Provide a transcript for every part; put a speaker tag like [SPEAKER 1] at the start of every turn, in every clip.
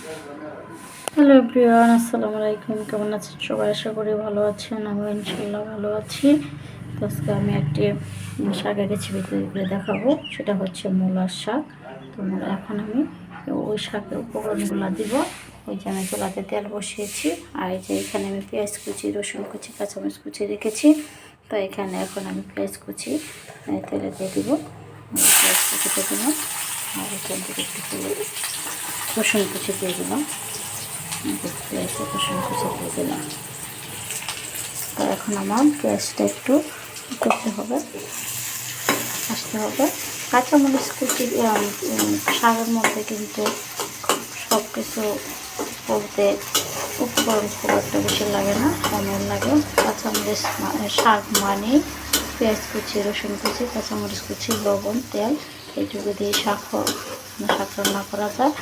[SPEAKER 1] Hello everyone, আসসালামু আলাইকুম। কেমন আছেন সবাই? আশা করি ভালো আছেন। আমি ইনশাল্লাহ ভালো আছি। তো আজকে আমি একটি শাকের রেসিপি তৈরি করে দেখাবো, সেটা হচ্ছে মূলার শাক। তো এখন আমি ওই শাকের উপকরণগুলো দিব। ওই যে আমি চুলাতে তেল বসিয়েছি, আর এই যে এখানে আমি পেঁয়াজ কুচি, রসুন কুচি, কাঁচামরিচ কুচি রেখেছি। তো এখানে এখন আমি পেঁয়াজ কুচি তেলে দিয়ে দিব, পেঁয়াজ কুচিতে দিলাম, আর এখান থেকে একটু রসুন কুচি দিয়ে দিলাম, পেঁয়াজটা রসুন কুচি দিয়ে দিলাম। তো এখন আমার পেঁয়াজটা একটু করতে হবে, আসতে হবে। কাঁচামরিচ কুচি শাকের মধ্যে কিন্তু সব কিছু বলতে উপকরণ খুব একটা বেশি লাগে না, কমের লাগে। কাঁচামরিচ শাক মানে পেঁয়াজ কুচি, রসুন কুচি, কাঁচামরিচ কুচি, লবণ, তেল, এইটুকু দিয়ে শাক রান্না করা যায়।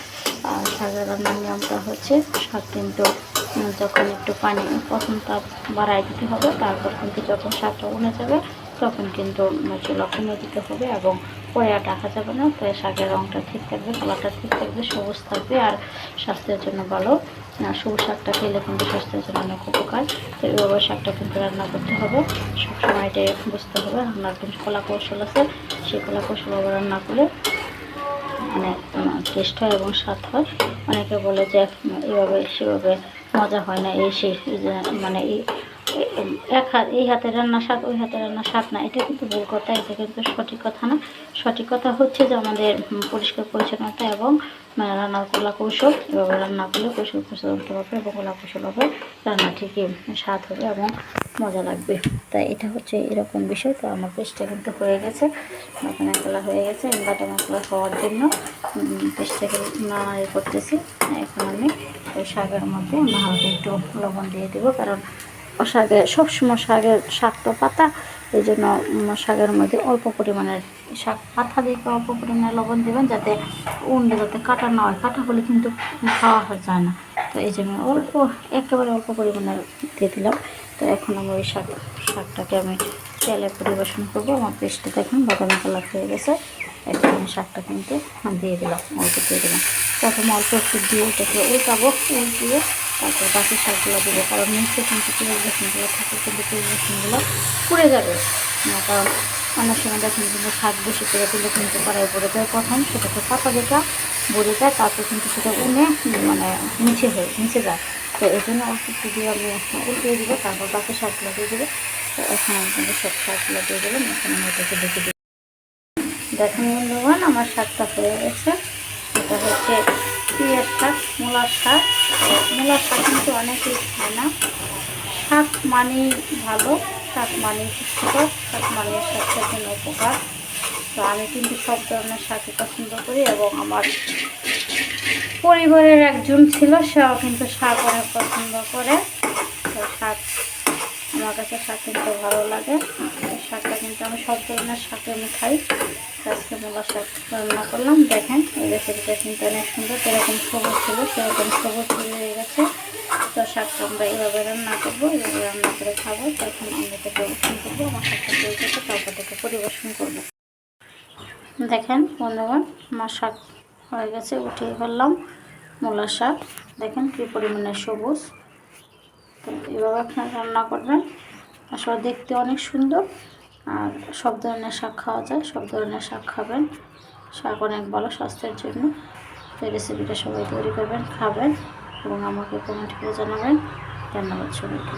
[SPEAKER 1] আর শাকের রান্নার নিয়মটা হচ্ছে, শাক কিন্তু যখন একটু পানি প্রথম তাপ বাড়াই দিতে হবে, তারপর কিন্তু যখন শাকটা উনে যাবে তখন কিন্তু চুলা কমে দিতে হবে এবং পরে আর ডাকা যাবে না। তো শাকের রঙটা ঠিক থাকবে, কালারটা ঠিক থাকবে, সবুজ থাকবে, আর স্বাস্থ্যের জন্য ভালো। সবুজ শাকটা খেলে কিন্তু স্বাস্থ্যের জন্য অনেক উপকার। তো এইভাবে শাকটা কিন্তু রান্না করতে হবে, সবসময় এটাই বুঝতে হবে। রান্নার কিন্তু কলা কৌশল আছে, সেই কলা কৌশল রান্না করলে অনেক টেস্ট হয় এবং স্বাদ হয়। অনেকে বলে যে এভাবে সেভাবে মজা হয় না, এই সেই মানে এই হাতে রান্না স্বাদ, ওই হাতে রান্না স্বাদ না, এটা কিন্তু ভুল কথা, এটা কিন্তু সঠিক কথা না। সঠিক কথা হচ্ছে যে আমাদের পরিষ্কার পরিচ্ছন্নতা এবং রান্নার কলা কৌশল, এভাবে রান্না করলে কৌশল হবে এবং কলা কৌশল হবে, রান্না ঠিকই স্বাদ হবে এবং মজা লাগবে। তাই এটা হচ্ছে এরকম বিষয়। তো আমার পেস্টটা কিন্তু হয়ে গেছে, বাটা মশলা হয়ে গেছে। আমি বাটা মশলা হওয়ার জন্য পেস্টটাকে নাড়াড়ি করতেছি। এখন আমি ওই শাকের মধ্যে হালকা একটু লবণ দিয়ে দেবো, কারণ শাকে সবসময় শাক তো পাতা, এই জন্য শাকের মধ্যে অল্প পরিমাণের শাক পাতা দিয়ে অল্প পরিমাণে লবণ দেবেন, যাতে উন্ডে যাতে কাটা না হয়। কাটা হলে কিন্তু খাওয়া যায় না। তো এই জন্য একেবারে অল্প পরিমাণে দিয়ে দিলাম। তো এখন আমি ওই শাকটাকে আমি তেলে পরিবেশন করবো। আমার পেস্টটা দেখুন বাদামি কালার হয়ে গেছে। এখন আমি শাকটা কিন্তু দিয়ে দিলাম, অল্প দিয়ে দিলাম। প্রথমে অল্প একটু দিয়ে এটাকে উল্টাবো, উল্টিয়ে তারপর বাকি শাকগুলো দেবো, কারণ নিচে কিন্তু পেঁয়াজ রসুনগুলো থাকে, কিন্তু পেঁয়াজ রসুনগুলো পুড়ে যাবে। কারণ অনেক সময় দেখুন কিন্তু শাক বেশি করে দিলে কিন্তু কড়াই পড়ে যায়, প্রথম সেটাকে পাতা দেখা ভরে যায়, তারপর কিন্তু সেটা উনে নিচে যায়। তো এই জন্য অল্প একটু দিয়ে আমি উল্টিয়ে দেবো, তারপর বাকি শাকগুলো দিয়ে দেবো। তো এখন আমি কিন্তু সব শাকগুলো দিয়ে দেবেন। এখন আমি এটাকে দেখে দিই। দেখুন বন্ধুগণ, আমার শাকটা হয়ে গেছে। এটা হচ্ছে পেঁয়াজ শাক, মূলার শাক। মূলার শাক কিন্তু অনেকেই খায় না। শাক মানেই ভালো, শাক মানেই পুষ্টিকর, শাক মানেই স্বাস্থ্যের জন্য উপকার। তো আমি কিন্তু সব ধরনের শাকই পছন্দ করি এবং আমার পরিবারের একজন ছিল, সেও কিন্তু শাক অনেক পছন্দ করে। তো শাক আমার কাছে শাক কিন্তু ভালো লাগে। শাকটা কিন্তু আমি সব ধরনের শাকে আমি খাই। আজকে মূলা শাক রান্না করলাম। দেখেন এই রেসিপিটা কিন্তু অনেক সুন্দর, যেরকম সবুজ ছিল সেরকম সবুজ হয়ে গেছে। তো শাকটা আমরা এভাবে রান্না করবো, এভাবে রান্না করে খাবো। তখন আমরা এটা পরিবেশন করবো। আমার শাকটা হয়ে গেছে, তারপর থেকে পরিবেশন করবো। দেখেন বন্ধুগণ, আমার শাক হয়ে গেছে, উঠিয়ে ফেললাম। মূলা শাক দেখেন কী পরিমাণে সবুজ। তো এভাবে আপনারা রান্না করবেন, আসলে দেখতে অনেক সুন্দর। আর সব ধরনের শাক খাওয়া যায়, সব ধরনের শাক খাবেন। শাক অনেক ভালো স্বাস্থ্যের জন্য। এই রেসিপিটা সবাই তৈরি করবেন, খাবেন এবং আমাকে কমেন্ট করে জানাবেন। ধন্যবাদ সবাইকে।